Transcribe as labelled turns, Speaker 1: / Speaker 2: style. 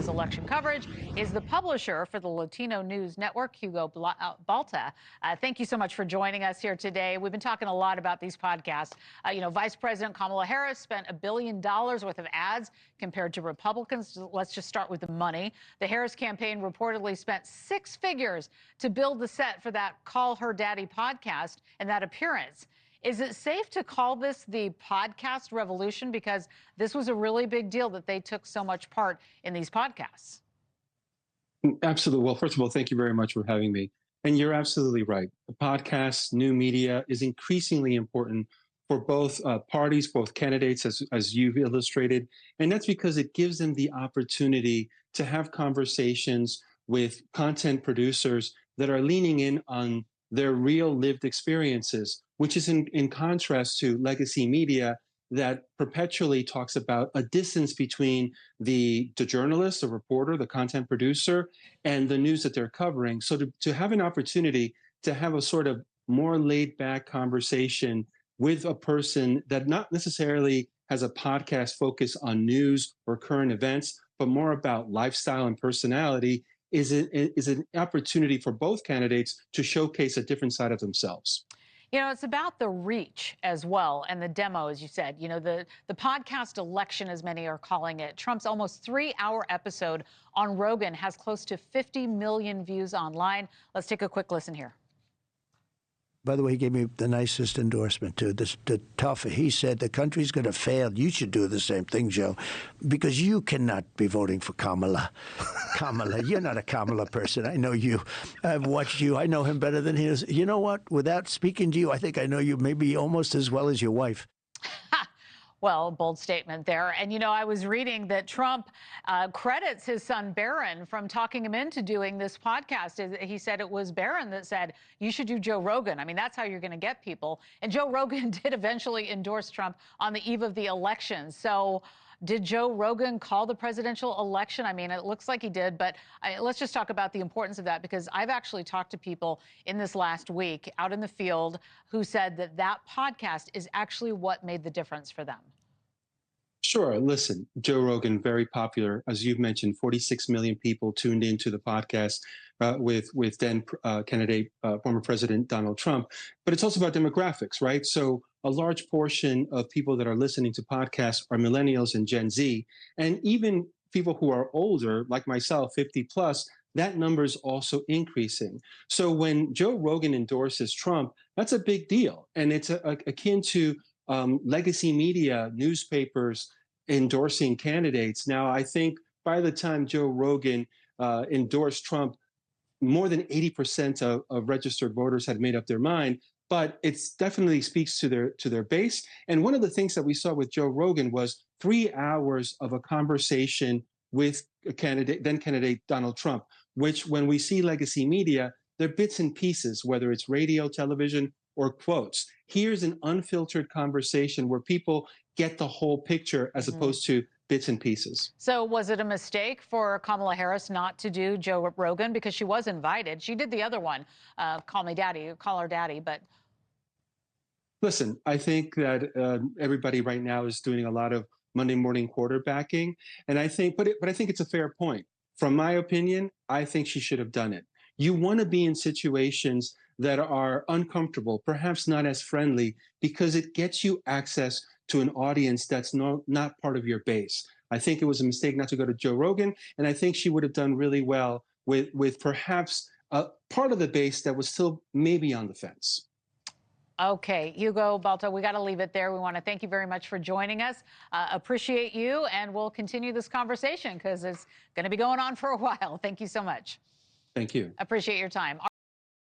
Speaker 1: his election coverage is the publisher for the Latino News Network, Hugo Balta. Thank you so much for joining us here today. We've been talking a lot about these podcasts. Vice President Kamala Harris spent $1 billion worth of ads compared to Republicans. Let's just start with the money. The Harris campaign reportedly spent six figures to build the set for that Call Her Daddy podcast and that appearance. Is it safe to call this the podcast revolution? Because this was a really big deal that they took so much part in these podcasts.
Speaker 2: Absolutely. Well, first of all, thank you very much for having me. And you're absolutely right. The podcast, new media is increasingly important for both parties, both candidates, as you've illustrated. And that's because it gives them the opportunity to have conversations with content producers that are leaning in on their real lived experiences, which is in contrast to legacy media that perpetually talks about a distance between the journalist, the reporter, the content producer, and the news that they're covering. So to have an opportunity to have a sort of more laid back conversation with a person that not necessarily has a podcast focus on news or current events, but more about lifestyle and personality is an opportunity for both candidates to showcase a different side of themselves.
Speaker 1: It's about the reach as well and the demo, as you said. The podcast election, as many are calling it. Trump's almost 3-hour episode on Rogan has close to 50 million views online. Let's take a quick listen here.
Speaker 3: By the way, he gave me the nicest endorsement, too. The tough. He said the country's going to fail. You should do the same thing, Joe, because you cannot be voting for Kamala. Kamala, you're not a Kamala person. I know you. I've watched you. I know him better than he is. You know what? Without speaking to you, I think I know you maybe almost as well as your wife.
Speaker 1: Well, bold statement there. And, I was reading that Trump credits his son Barron from talking him into doing this podcast. He said it was Barron that said, you should do Joe Rogan. I mean, that's how you're going to get people. And Joe Rogan did eventually endorse Trump on the eve of the election. So did Joe Rogan call the presidential election? I mean, it looks like he did, but let's just talk about the importance of that, because I've actually talked to people in this last week out in the field who said that that podcast is actually what made the difference for them.
Speaker 2: Sure. Listen, Joe Rogan, very popular. As you've mentioned, 46 million people tuned into the podcast with then candidate, former President Donald Trump. But it's also about demographics, right? So a large portion of people that are listening to podcasts are millennials and Gen Z. And even people who are older, like myself, 50 plus, that number is also increasing. So when Joe Rogan endorses Trump, that's a big deal. And it's akin to legacy media, newspapers endorsing candidates. Now, I think by the time Joe Rogan endorsed Trump, more than 80% of registered voters had made up their mind. But it definitely speaks to their base. And one of the things that we saw with Joe Rogan was 3 hours of a conversation with then candidate Donald Trump, which when we see legacy media, they're bits and pieces, whether it's radio, television, or quotes. Here's an unfiltered conversation where people get the whole picture as opposed to bits and pieces.
Speaker 1: So was it a mistake for Kamala Harris not to do Joe Rogan? Because she was invited. She did the other one, Call Her Daddy, but...
Speaker 2: Listen, I think that everybody right now is doing a lot of Monday morning quarterbacking. And I think, but I think it's a fair point. From my opinion, I think she should have done it. You want to be in situations that are uncomfortable, perhaps not as friendly, because it gets you access to an audience that's not part of your base. I think it was a mistake not to go to Joe Rogan, and I think she would have done really well with perhaps part of the base that was still maybe on the fence.
Speaker 1: Okay, Hugo Balta, we got to leave it there. We want to thank you very much for joining us. Appreciate you, and we'll continue this conversation because it's going to be going on for a while. Thank you so much.
Speaker 2: Thank you.
Speaker 1: Appreciate your time.